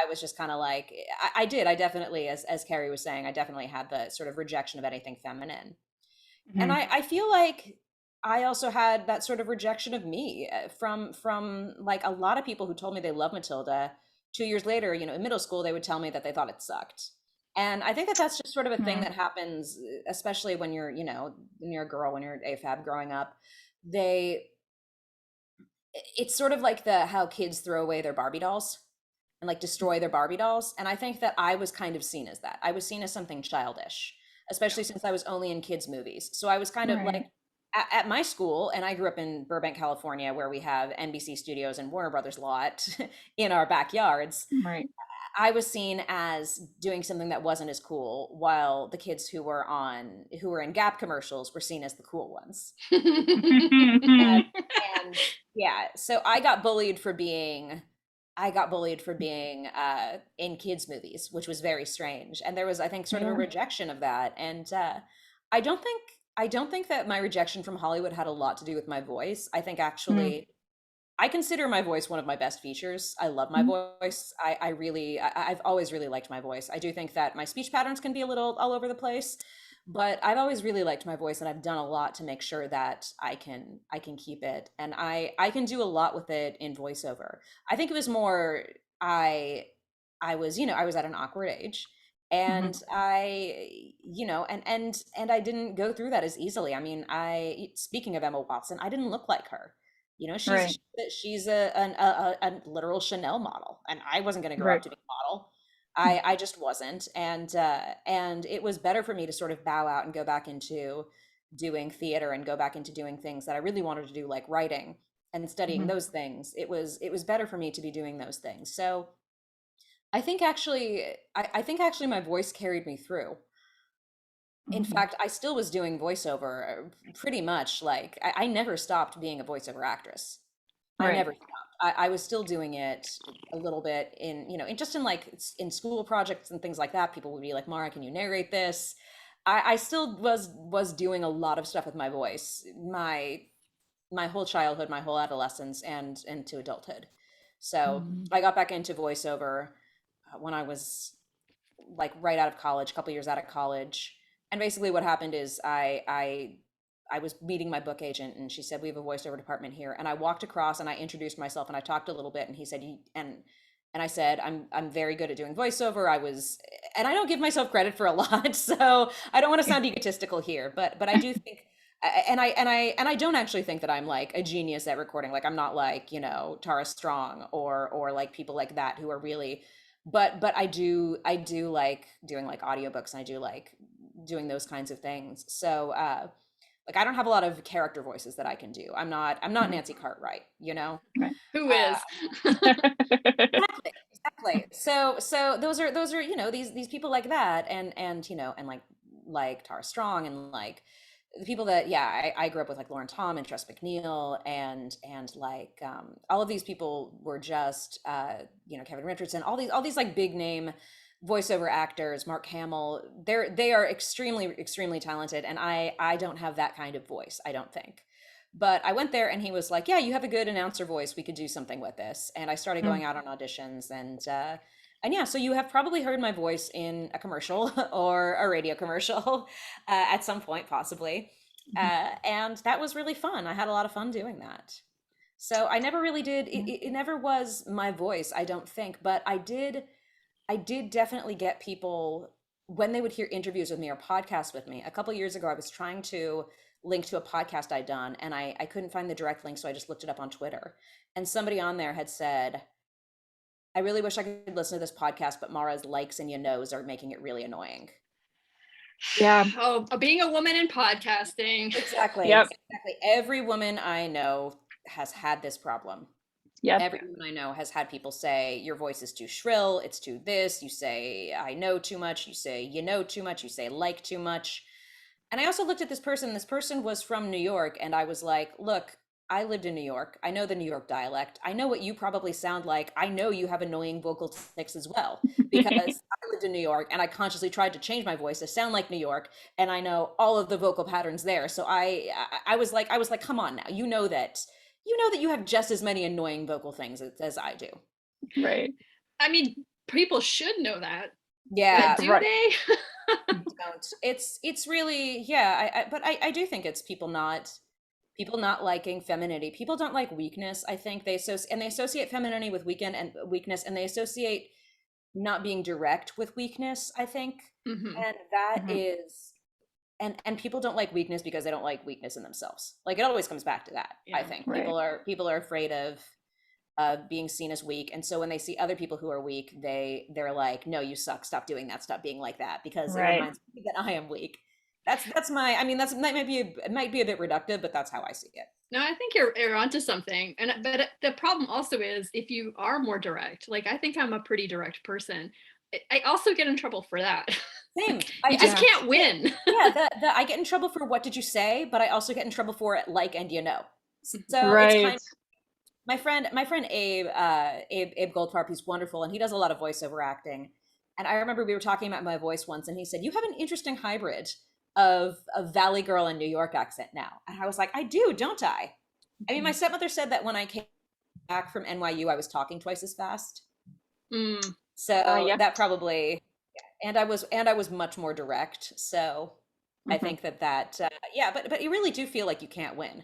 was just kind of like, I definitely, as Carrie was saying, I definitely had the sort of rejection of anything feminine. And Mhm. I feel like I also had that sort of rejection of me from like a lot of people who told me they love Matilda. 2 years later, in middle school, they would tell me that they thought it sucked. And I think that that's just sort of a thing Mhm. that happens, especially when you're a girl, when you're AFAB growing up. They, it's sort of like how kids throw away their Barbie dolls and like destroy their Barbie dolls. And I think that I was kind of seen as that. I was seen as something childish, especially since I was only in kids' movies. So I was kind of Right. like at my school, and I grew up in Burbank, California, where we have NBC Studios and Warner Brothers lot in our backyards. Right. I was seen as doing something that wasn't as cool, while the kids who were in Gap commercials were seen as the cool ones. And, and yeah, so I got bullied for being in kids movies, which was very strange. And there was, I think, sort of a Yeah. rejection of that. And I don't think I don't think that my rejection from Hollywood had a lot to do with my voice. I think Mhm. actually I consider my voice one of my best features. I love my Mhm. voice. I've always really liked my voice. I do think that my speech patterns can be a little all over the place, but I've always really liked my voice, and I've done a lot to make sure that I can keep it. And I can do a lot with it in voiceover. I think it was more I I was at an awkward age, Mhm. and and I didn't go through that as easily. I mean, I speaking of Emma Watson, I didn't look like her. Right. She's a literal Chanel model, and I wasn't going to grow up Right. to be a model. I just wasn't, and it was better for me to sort of bow out and go back into doing theater and go back into doing things that I really wanted to do, like writing and studying Mhm. those things. It was better for me to be doing those things. So I think actually my voice carried me through. In Mhm. fact, I still was doing voiceover pretty much like I never stopped being a voiceover actress. I Right. never stopped. I was still doing it a little bit in like in school projects and things like that. People would be like, Mara, can you narrate this? I still was doing a lot of stuff with my voice, my whole childhood, my whole adolescence, and into adulthood. So Mhm. I got back into voiceover when I was like right out of college, a couple years out of college. And basically what happened is I was meeting my book agent, and she said, "We have a voiceover department here." And I walked across and I introduced myself and I talked a little bit, and he said, and I said, I'm very good at doing voiceover. And I don't give myself credit for a lot, so I don't want to sound egotistical here, but I do think and I don't actually think that I'm like a genius at recording. Like I'm not like, Tara Strong or like people like that who are really, but I do like doing like audiobooks, and I do like doing those kinds of things. So like I don't have a lot of character voices that I can do. I'm not Mhm. Nancy Cartwright, you know? Right. Who Uh is? exactly. So those are these people like that, and like Tara Strong, and like the people that, yeah, I grew up with, like Lauren Tom and Tress McNeil, and like all of these people were just Kevin Richardson, all these like big name voiceover actors, Mark Hamill. They are extremely talented, and I don't have that kind of voice, I don't think. But I went there and he was like, "Yeah, you have a good announcer voice. We could do something with this." And I started Mhm. going out on auditions, And yeah, so you have probably heard my voice in a commercial or a radio commercial at some point, possibly. Mhm. And that was really fun. I had a lot of fun doing that. So I never really did, Yeah. it never was my voice, I don't think, but I did definitely get people when they would hear interviews with me or podcasts with me. A couple years ago, I was trying to link to a podcast I'd done and I couldn't find the direct link, so I just looked it up on Twitter. And somebody on there had said, I really wish I could listen to this podcast, but Mara's likes and your nose are making it really annoying. Yeah. Oh, being a woman in podcasting. Exactly. Yep. Exactly. Every woman I know has had this problem. Yep. Every woman I know has had people say, your voice is too shrill, it's too this. You say, I know too much. You say, you know too much. You say, like too much. And I also looked at this person. This person was from New York. And I was like, look, I lived in New York. I know the New York dialect. I know what you probably sound like. I know you have annoying vocal tics as well, because I lived in New York and I consciously tried to change my voice to sound like New York. And I know all of the vocal patterns there. So I was like, come on now. You know that you have just as many annoying vocal things as I do. Right. I mean, people should know that, Yeah, but do Right. they? don't. It's really, yeah, but I do think it's people not liking femininity. People don't like weakness. I think they associate femininity with weakness, and they associate not being direct with weakness, I think. Mhm. And that Mhm. is and people don't like weakness because they don't like weakness in themselves. Like, it always comes back to that. I Yeah. think Right. people are afraid of being seen as weak, and so when they see other people who are weak, they're like, no, you suck, stop doing that, stop being like that, because it Right. reminds me that I am weak. That's my, I mean, that might be a bit reductive, but that's how I see it. No, I think you're onto something. And but the problem also is if you are more direct, like I think I'm a pretty direct person. I also get in trouble for that. Same. Like, you just Yeah. can't win. Yeah, the I get in trouble for what did you say, but I also get in trouble for it, like, and so it's kind Right. of, my friend Abe Goldfarb, he's wonderful, and he does a lot of voiceover acting. And I remember we were talking about my voice once, and he said, you have an interesting hybrid of a Valley Girl and New York accent now. And I was like, I do, don't I? I mean, my stepmother said that when I came back from NYU, I was talking twice as fast. Mm, So Yeah. that probably, and I was much more direct. So I Mhm. think yeah, but you really do feel like you can't win.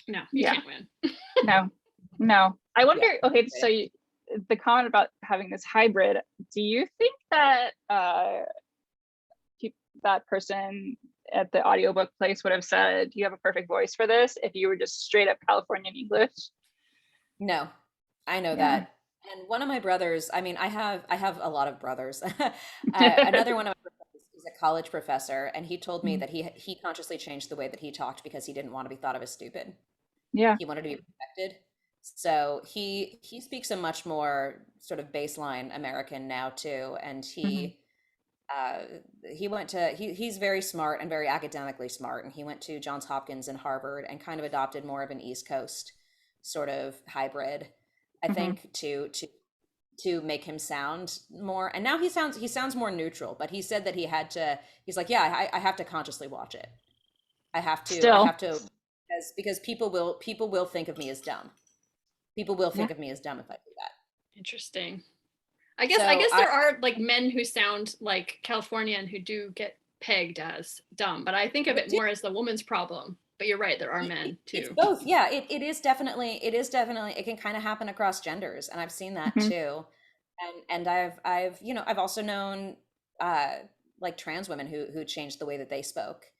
no, you Yeah. can't win. No. No. I Yeah. wonder, okay, so the comment about having this hybrid, do you think that that person at the audiobook place would have said, you have a perfect voice for this if you were just straight up Californian English? No, I know Yeah. that. And one of my brothers, I mean, I have a lot of brothers. Another one of my brothers is a college professor, and he told me Mhm. that he consciously changed the way that he talked because he didn't want to be thought of as stupid. Yeah. He wanted to be respected. So he speaks a much more sort of baseline American now too, and Mhm. uh, he's very smart and very academically smart, and he went to Johns Hopkins and Harvard and kind of adopted more of an East Coast sort of hybrid, I Mhm. think, to make him sound more. And now he sounds more neutral, but he said that he's like, yeah, I have to consciously watch it. I Still. have to, because people will think of me as dumb. People will Yeah. think of me as dumb if I do that. Interesting. I guess So there are like men who sound like Californian who do get pegged as dumb, but I think of it more as the woman's problem. But you're right, there are men it's too. both. Yeah, it is definitely, it can kind of happen across genders, and I've seen that Mhm. too. And I've also known uh like trans women who changed the way that they spoke,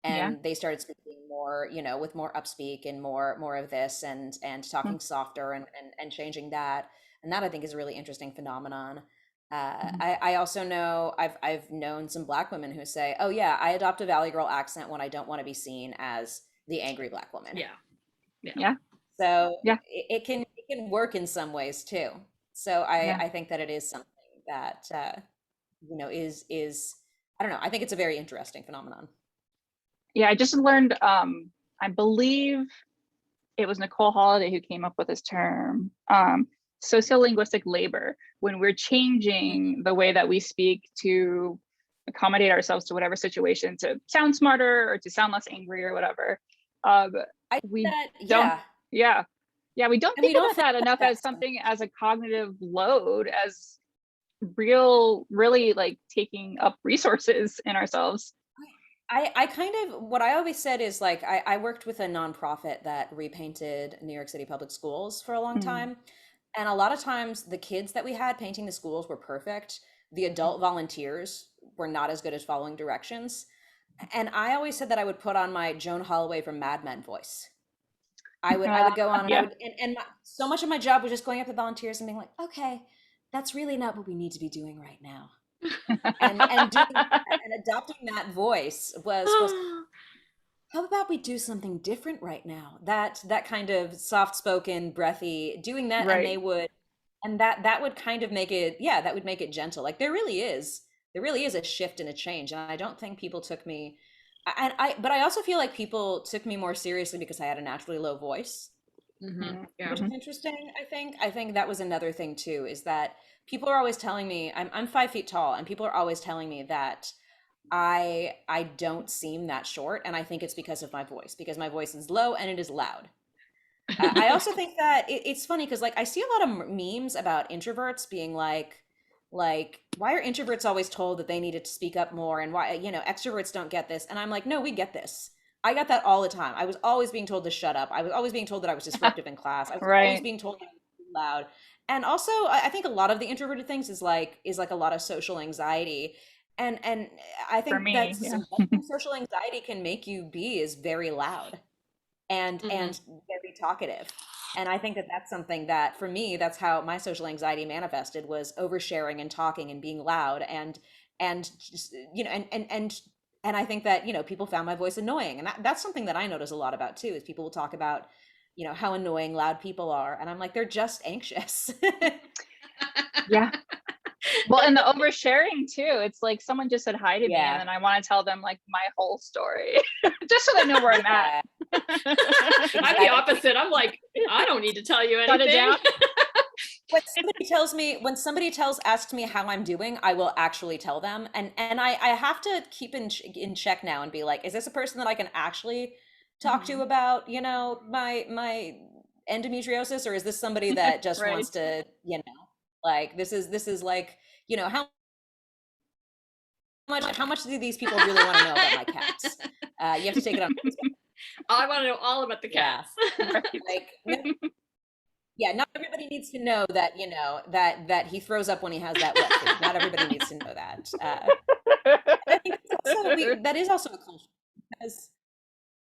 Yeah. and they started speaking more, with more upspeak and more of this, and Mhm. talking softer, and changing that. And that, I think, is a really interesting phenomenon. Mhm. I also know I've known some Black women who say, oh yeah, I adopt a Valley Girl accent when I don't want to be seen as the angry Black woman. Yeah. Yeah. Yeah. So Yeah. it can work in some ways too. So I Yeah. I think that it is something that is, I don't know. I think it's a very interesting phenomenon. Yeah. I just learned, I believe it was Nicole Holiday who came up with this term, sociolinguistic labor, when we're changing the way that we speak to accommodate ourselves to whatever situation, to sound smarter or to sound less angry or whatever. Um, I think we that, don't, yeah, yeah. Yeah, we don't and we think don't about think that about enough that as so much. something, as a cognitive load, as really like taking up resources in ourselves. I kind of, what I always said is like, I worked with a nonprofit that repainted New York City public schools for a long Mm. time. And a lot of times the kids that we had painting the schools were perfect. The adult volunteers were not as good as following directions. And I always said that I would put on my Joan Holloway from Mad Men voice. I would go on and I Yeah. would, so much of my job was just going up to volunteers and being like, okay, that's really not what we need to be doing right now. And doing that and adopting that voice was how about we do something different right now? That kind of soft spoken, breathy, doing that, and Right. they would, and that would kind of make it, yeah, that would make it gentle. Like there really is a shift and a change, and I don't think people took me, but I also feel like people took me more seriously because I had a naturally low voice, Yeah. which is interesting. I think that was another thing too, is that people are always telling me I'm 5 feet tall, and people are always telling me that I don't seem that short, and I think it's because my voice is low and it is loud. I also think that it's funny because like I see a lot of memes about introverts being like why are introverts always told that they needed to speak up more, and why extroverts don't get this, and I'm like, no, we get this. I got that all the time. I was always being told to shut up. I was always being told that I was disruptive in class. I was always Right. being told that I was too loud. And also, I think a lot of the introverted things is like a lot of social anxiety, and I For think me, that yeah. something social anxiety can make you be is very loud Mhm. and very talkative. And I think that that's something that for me, that's how my social anxiety manifested, was oversharing and talking and being loud, and just and I think that people found my voice annoying, and that's something that I notice a lot about too, is people will talk about how annoying loud people are, and I'm like, they're just anxious. Yeah. Well, and the oversharing too. It's like someone just said hi to me, and Yeah, then I want to tell them like my whole story, just so they know where I'm at. yeah, I'm the exactly. opposite. I'm like, I don't need to tell you Shut it anything. down. When somebody asks me how I'm doing, I will actually tell them, and I have to keep in check now and be like, is this a person that I can actually talk to Mhm. about my endometriosis, or is this somebody that just Right. wants to like, this is like, how much do these people really want to know about my cats? You have to take it on. I want to know all about the Yeah, cats. Right. like no, yeah, not everybody needs to know that that he throws up when he has that wet food. Not everybody needs to know that. I think that is also a culture, because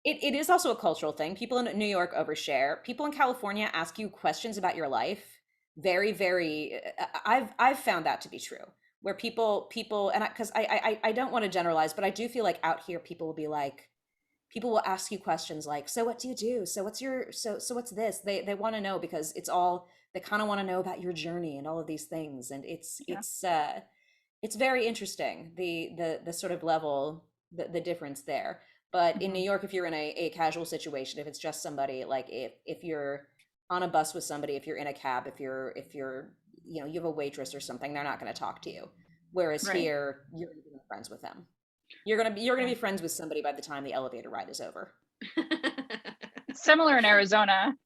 it is also a cultural thing. People in New York overshare. People in California ask you questions about your life. Very, very. I've found that to be true. Where people, and because I don't want to generalize, but I do feel like out here people will be like, people will ask you questions like, so what do you do, so what's your so what's this, they want to know, because they kind of want to know about your journey and all of these things, and Yeah. it's very interesting, the sort of level, the difference there. But in New Mhm. York, if you're in a casual situation, if it's just somebody, like if you're on a bus with somebody, if you're in a cab, if you're you have a waitress or something, they're not going to talk to you. Whereas Right. here, you're going to be friends with them. You're gonna Yeah. be friends with somebody by the time the elevator ride is over. Similar in Arizona.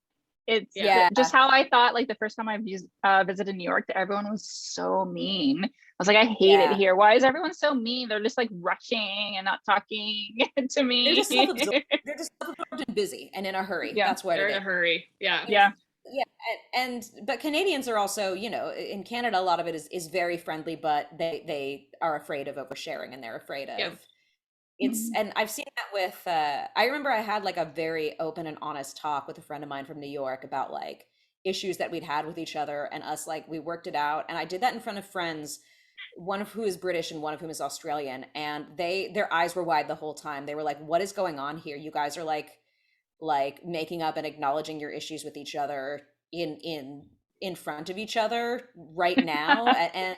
It's Yeah. Yeah, just how I thought, like the first time I visited New York, that everyone was so mean. I was like, I hate it yeah. here. Why is everyone so mean? They're just like rushing and not talking to They're me. just self-absorbed. They're just self-absorbed and busy and in a hurry. Yeah. That's what They're it in is. a hurry. Yeah. It's Yeah. yeah, but Canadians are also, in Canada, a lot of it is very friendly, but they are afraid of oversharing, and they're afraid Yep. of it's, Mhm. and I've seen that with I remember I had like a very open and honest talk with a friend of mine from New York about like issues that we'd had with each other, and us, like, we worked it out, and I did that in front of friends, one of who is British and one of whom is Australian, and their eyes were wide the whole time. They were like, what is going on here? You guys are like making up and acknowledging your issues with each other in front of each other right now, and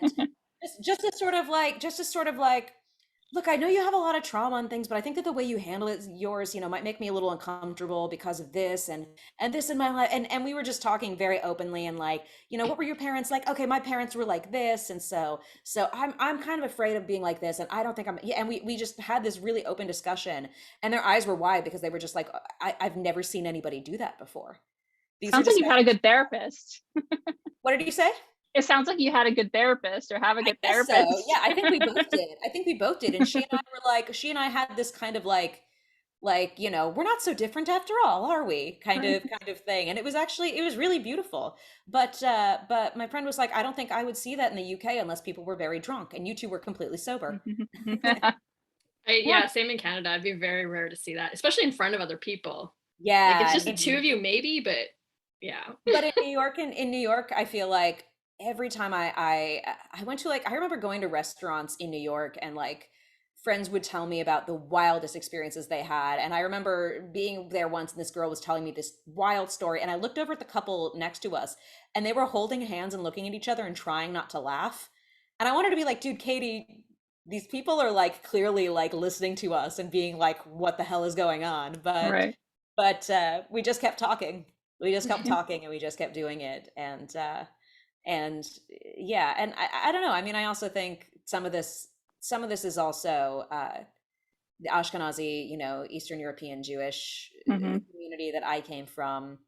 just to sort of like, look, I know you have a lot of trauma and things, but I think that the way you handle it, yours, might make me a little uncomfortable because of this and this in my life. And we were just talking very openly, and like, what were your parents like? Okay, my parents were like this, and so I'm kind of afraid of being like this, and I don't think I'm, yeah. And we just had this really open discussion, and their eyes were wide because they were just like, I've never seen anybody do that before. These are Sounds like you've had a discussions. good therapist. What did you say? It sounds like you had a good therapist or have a I good guess so. therapist. Yeah, I think we both did. I think we both did. And she and I were like, she and I had this kind of like, we're not so different after all, are we? Right. Kind of thing. And it was really beautiful. But my friend was like, I don't think I would see that in the UK unless people were very drunk, and you two were completely sober. Yeah. Yeah, same in Canada. It'd be very rare to see that, especially in front of other people. Like it's Yeah. just the two of you, maybe, but yeah. But in New York, I feel like every time I went to, like, I remember going to restaurants in New York, and like friends would tell me about the wildest experiences they had. And I remember being there once, and this girl was telling me this wild story, and I looked over at the couple next to us, and they were holding hands and looking at each other and trying not to laugh. And I wanted to be like, dude, Katie, these people are like clearly like listening to us and being like, what the hell is going on? Right. But we just kept talking. We just kept talking, and we just kept doing it. And yeah, and I don't know. I mean, I also think some of this is also the Ashkenazi, Eastern European Jewish Hmm. community that I came from,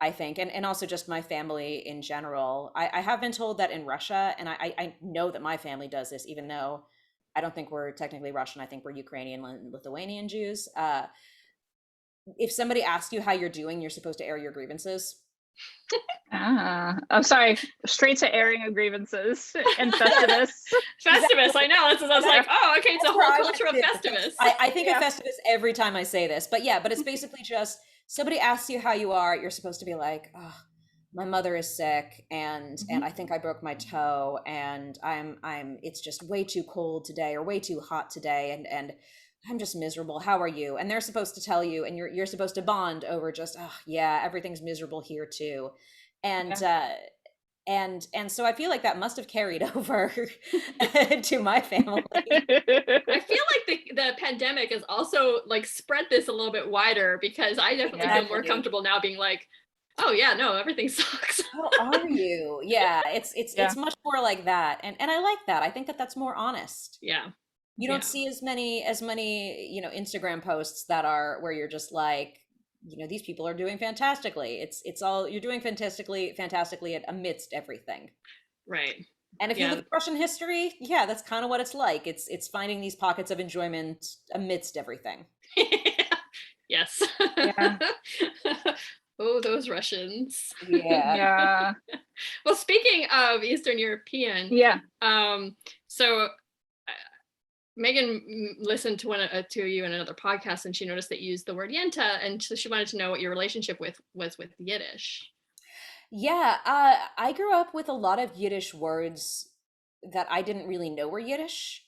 I think, and also just my family in general. I have been told that in Russia, and I know that my family does this, even though I don't think we're technically Russian. I think we're Ukrainian and Lithuanian Jews. If somebody asks you how you're doing, you're supposed to air your grievances. I'm sorry. Straight to airing of grievances and Festivus. Festivus, I know. That's, I was like, oh, okay, it's a whole culture of Festivus. I think Yeah. of Festivus every time I say this, but yeah, but it's basically just somebody asks you how you are, you're supposed to be like, oh, my mother is sick, and I think I broke my toe, and it's just way too cold today or way too hot today, and I'm just miserable. How are you? And they're supposed to tell you, and you're supposed to bond over just, oh yeah, everything's miserable here too. And Yeah. and so I feel like that must have carried over to my family. I feel like the pandemic has also like spread this a little bit wider, because I definitely feel more Exactly. comfortable now being like, oh yeah, no, everything sucks. How are you? Yeah, Yeah. it's much more like that, and I like that. I think that that's more honest. Yeah. You don't Yeah. see as many Instagram posts that are where you're just like, these people are doing fantastically. It's all, you're doing fantastically amidst everything. Right. And if you look Yeah. at Russian history, yeah, that's kind of what it's like. It's finding these pockets of enjoyment amidst everything. Yes. Yeah. Oh, those Russians. Yeah. Yeah. Well, speaking of Eastern European, Yeah. so Megan listened to to you in another podcast, and she noticed that you used the word yenta, and so she wanted to know what your relationship was with Yiddish. Yeah, I grew up with a lot of Yiddish words that I didn't really know were Yiddish.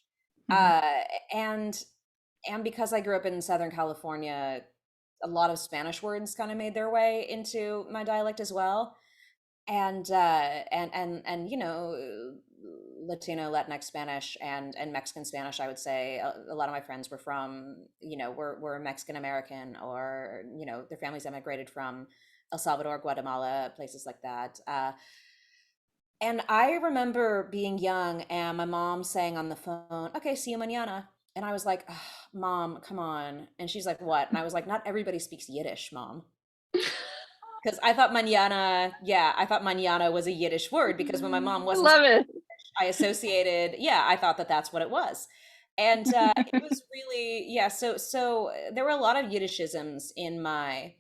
Mhm. Uh, and and because I grew up in Southern California, a lot of Spanish words kind of made their way into my dialect as well. And Latino, Latinx Spanish, and Mexican Spanish, I would say a lot of my friends were from, were Mexican American, or their families emigrated from El Salvador, Guatemala, places like that. And I remember being young and my mom saying on the phone, "Okay, see you mañana." And I was like, "Ugh, Mom, come on." And she's like, "What?" And I was like, "Not everybody speaks Yiddish, Mom." Because I thought mañana was a Yiddish word, because when my mom I wasn't, love it. I associated, I thought that that's what it was. And it was really, yeah. So there were a lot of Yiddishisms in my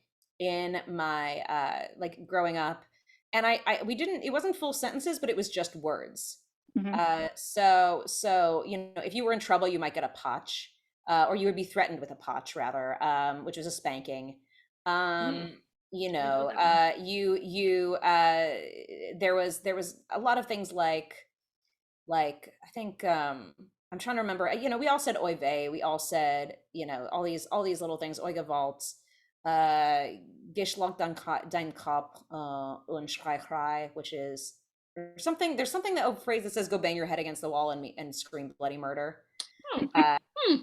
like growing up, and we didn't. It wasn't full sentences, but it was just words. Mhm. So if you were in trouble, you might get a potch, or you would be threatened with a potch rather, which was a spanking. Hmm, Um, didn't know that one. there was a lot of things like I think I'm trying to remember. We all said oy vey. We all said all these little things. Oiga Vault, Geschlag dein Kopf, und schrei, which is there's something that, a phrase that says go bang your head against the wall and scream bloody murder. Oh, Uh, hmm.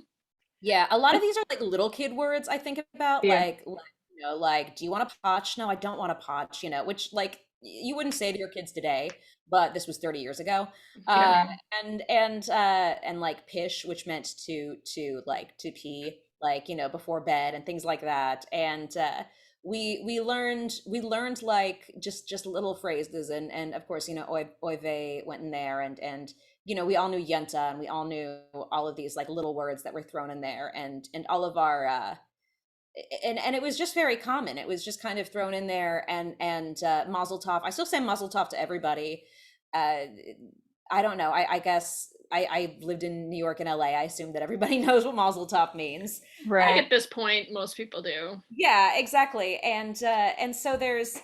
yeah, a lot of these are like little kid words I think about, Yeah. like, do you want a potch? No, I don't want a potch, which like you wouldn't say to your kids today, but this was 30 years ago. Yeah. Uh, Yeah. and like pish, which meant to pee, like, before bed and things like that. And we learned like just little phrases, and of course, oy vey went in there, and we all knew yenta, and we all knew all of these like little words that were thrown in there, and all of our and it was just very common. It was just kind of thrown in there, and mazel tov. I still say mazel tov to everybody. I don't know. I guess I lived in New York and LA. I assume that everybody knows what mazel tov means. Right. At this point, most people do. Yeah, exactly. And so there's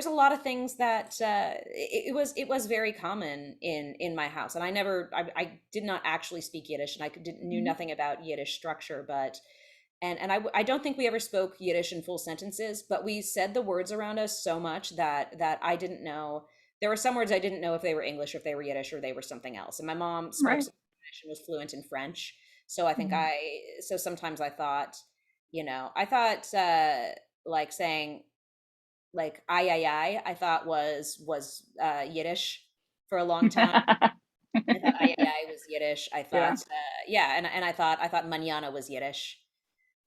a lot of things that it was very common in my house, and I did not actually speak Yiddish, and knew nothing about Yiddish structure, but I don't think we ever spoke Yiddish in full sentences, but we said the words around us so much that I didn't know. There were some words I didn't know if they were English, or if they were Yiddish, or they were something else. And my mom spoke Right. Spanish and was fluent in French. So I think Mhm. so sometimes I thought, like saying like I thought was Yiddish for a long time. I thought ay was Yiddish. I Yeah. thought yeah, and I thought mañana was Yiddish.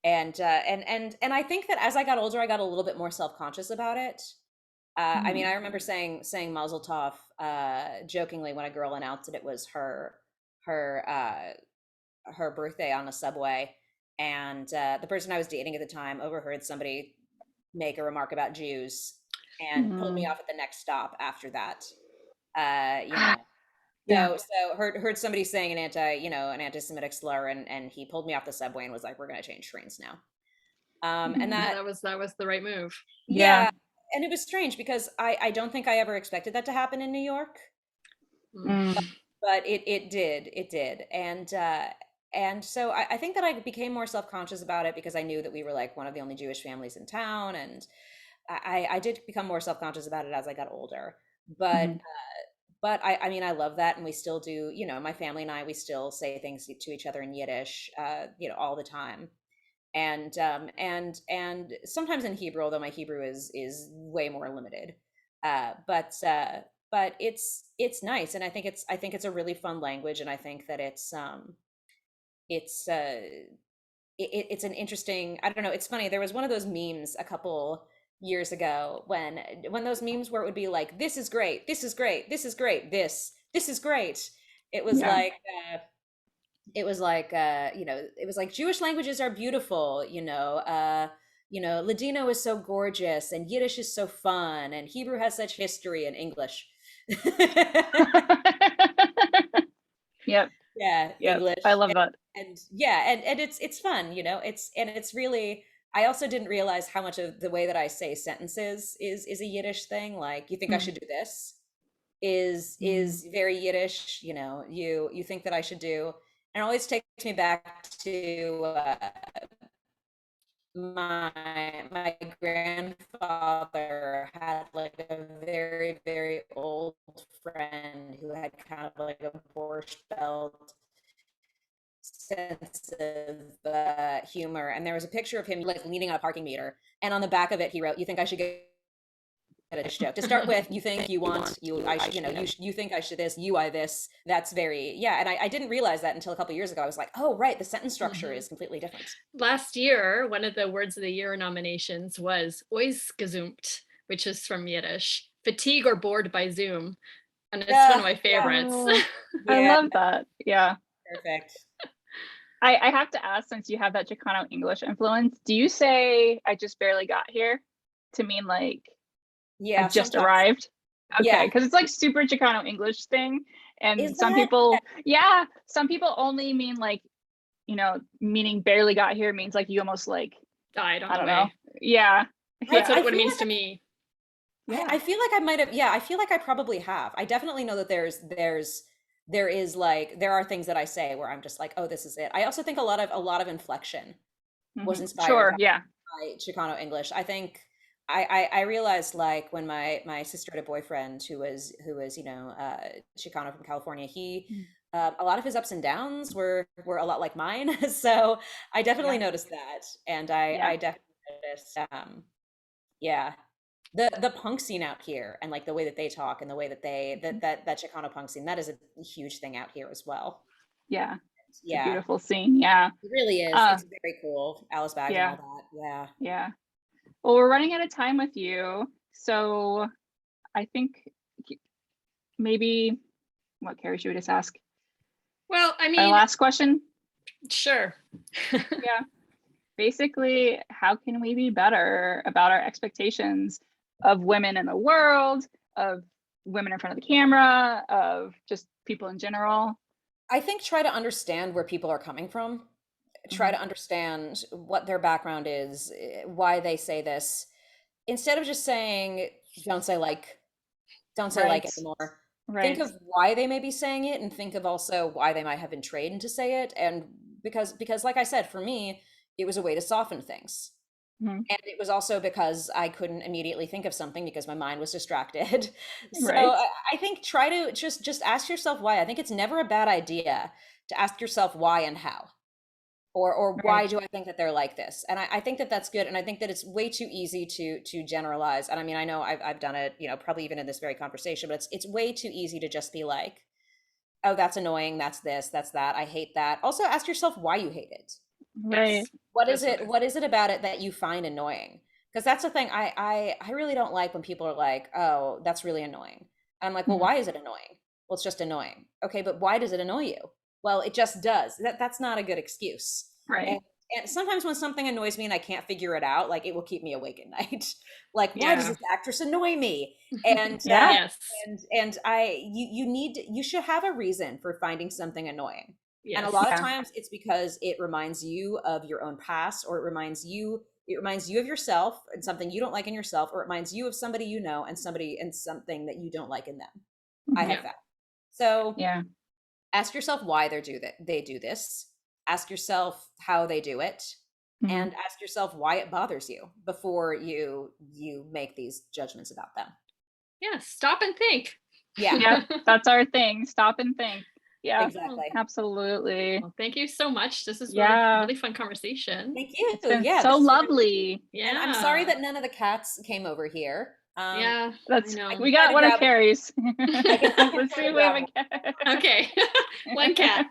And I think that as I got older, I got a little bit more self-conscious about it. I mean, Mhm. I remember saying Mazel Tov jokingly when a girl announced that it was her her birthday on the subway, and the person I was dating at the time overheard somebody make a remark about Jews and pulled me Mhm. off at the next stop after that. You know, Yeah. so heard somebody saying an anti-Semitic slur, and he pulled me off the subway and was like, "We're going to change trains now." And Mhm. Yeah, that, that was the right move. Yeah. yeah, and it was strange because I don't think I ever expected that to happen in New York, Mm. Mm. but it did, and so I think that I became more self-conscious about it because I knew that we were like one of the only Jewish families in town, and I did become more self-conscious about it as I got older. But Mhm. I mean, I love that, and we still do. My family and I, we still say things to each other in Yiddish, all the time, and sometimes in Hebrew, although my Hebrew is way more limited. But it's nice, and I think it's a really fun language, and I think that it's it's an interesting. I don't know. It's funny. There was one of those memes a couple years ago when those memes where it would be like, "This is great. This is great. This is great. This is great." It was Yeah. like. It was like Jewish languages are beautiful, Ladino is so gorgeous, and Yiddish is so fun, and Hebrew has such history, and English. Yep. Yeah, Yep. I English. love that. And yeah, and it's fun, it's really. I also didn't realize how much of the way that I say sentences is a Yiddish thing. Like, you think I Mm. should do this is very Yiddish. You think that I should do, and it always takes me back to my grandfather had like a very, very old friend who had kind of like a Borscht Belt sense of humor, and there was a picture of him like leaning on a parking meter, and on the back of it he wrote, "You think I should get a dish joke to start with? You think you want you I should you think I should this, you I this." That's very, yeah, and I didn't realize that until a couple years ago. I was like, oh right, the sentence structure Mhm. is completely different. Last year, one of the Words of the Year nominations was "Oisgezoomt," which is from Yiddish, fatigue or bored by Zoom, and it's one of Yeah, my yeah, favorites. Oh, I yeah, love that. Yeah. perfect. I have to ask, since you have that Chicano English influence, do you say "I just barely got here" to mean like I Yeah, just sometimes. arrived? Okay, Yeah. because it's like super Chicano English thing. And Is some that? people, yeah, some people only mean like, meaning barely got here means like you almost like, Died on I the don't know. way. Yeah. That's Yeah. I what it feel means like to me. Yeah. I feel like I might have, yeah, I feel like I probably have. I definitely know that there is like there are things that I say where I'm just like, oh, this is it. I also think a lot of inflection was inspired Sure. Yeah. by Chicano English. I think I realized like when my sister had a boyfriend who was Chicano from California. He Mm. a lot of his ups and downs were a lot like mine. So I definitely Yeah. noticed that, and Yeah. I definitely noticed yeah, the punk scene out here, and like the way that they talk, and the way that they Mhm. that Chicano punk scene, that is a huge thing out here as well. Yeah. It's a Yeah, beautiful scene. Yeah. it really is. Uh, It's very cool. Alice Bag and all yeah. that. Yeah. Yeah. Well, we're running out of time with you. So I think maybe, what, Carrie, should we just ask Well, I our mean, last question? sure. Yeah. Basically, how can we be better about our expectations of women in the world, of women in front of the camera, of just people in general? I think try to understand where people are coming from. Try to understand what their background is, why they say this. Instead of just saying, don't say like, don't say like Right. anymore. Think Right. of why they may be saying it, and think of also why they might have been trained to say it. And because like I said, for me, it was a way to soften things. Mhm. And it was also because I couldn't immediately think of something because my mind was distracted. So Right. I think try to just ask yourself why. I think it's never a bad idea to ask yourself why and how, or why Right. do I think that they're like this. And I think that that's good. And I think that it's way too easy to generalize. And I mean, I know I've done it, you know, probably even in this very conversation, but it's way too easy to just be like, oh, that's annoying, that's this, that's that, I hate that. Also ask yourself why you hate it. Right. Yes. What is That's it? What is it about it that you find annoying? Because that's the thing. I really don't like when people are like, "Oh, that's really annoying." I'm like, "Well, Mhm. why is it annoying?" Well, it's just annoying. Okay, but why does it annoy you? Well, it just does. That's not a good excuse. Right. And sometimes when something annoys me and I can't figure it out, like it will keep me awake at night. Like, why does Yeah. this actress annoy me? And Yeah. Yes. you should have a reason for finding something annoying. And a Yes. lot of Yeah. times it's because it reminds you of your own past, or it reminds you of yourself and something you don't like in yourself, or it reminds you of somebody you know and something that you don't like in them. I Mhm. have Yeah. found. So Yeah. ask yourself why they do this. Ask yourself how they do it, Mhm. and ask yourself why it bothers you before you make these judgments about them. Yeah. Stop and think. Yeah, Yeah. That's our thing. Stop and think. Yeah. Oh, exactly. Absolutely. well, thank you so much. This is really, Yeah. really fun conversation. Thank you. It's been Yeah, so this is really, lovely. and I'm sorry Yeah. that none of the cats came over here. Yeah. I That's I know. can we try got to one of grab. Carrie's. I can Let's try see to if we have grab a one. cat. Okay. One cat.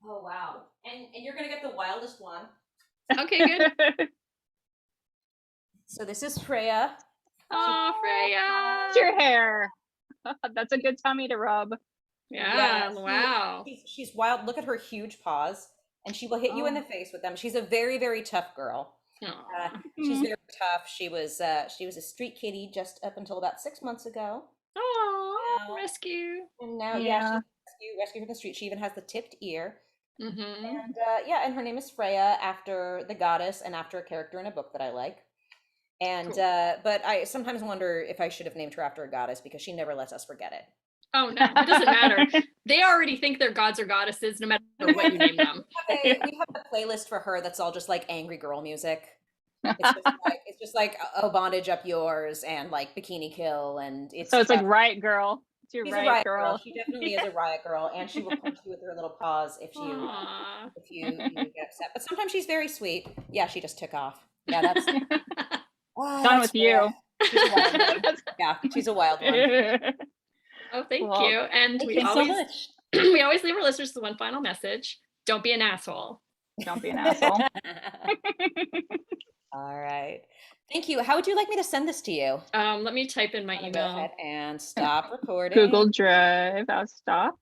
Oh wow! And you're gonna get the wildest one. Okay, good. So this is Freya. Oh, It's Freya. your hair. That's a good tummy to rub. Yeah. She Wow. she's wild. Look at her huge paws, and she will hit you in Oh. the face with them. She's a very very tough girl. Aw. She's very tough. She was a street kitty just up until about 6 months ago. Oh, Now rescue. and now, yeah, she's Yeah. rescued from the street. She even has the tipped ear. Mm-hmm. And yeah, and her name is Freya, after the goddess and after a character in a book that I like. And Cool. but I sometimes wonder if I should have named her after a goddess, because she never lets us forget it. Oh no, it doesn't matter. They already think they're gods or goddesses no matter what you name them. We have a playlist for her that's all just like angry girl music. It's just like oh, bondage up yours, and like bikini kill, and So it's like riot girl. It's your she's a riot riot girl. girl. She definitely is a riot girl, and she will punch you with her little paws Aw. if you get upset. But sometimes she's very sweet. Yeah, she just took off. Yeah, that's Done that's with you. She's a wild one. Yeah, she's a wild one. Oh, thank Well, you. And Thank we you so always much. we always leave our listeners with one final message. Don't be an asshole. don't be an asshole. All right. Thank you. How would you like me to send this to you? Let me type in my I'm gonna go email. ahead and stop recording. Google Drive. I'll stop.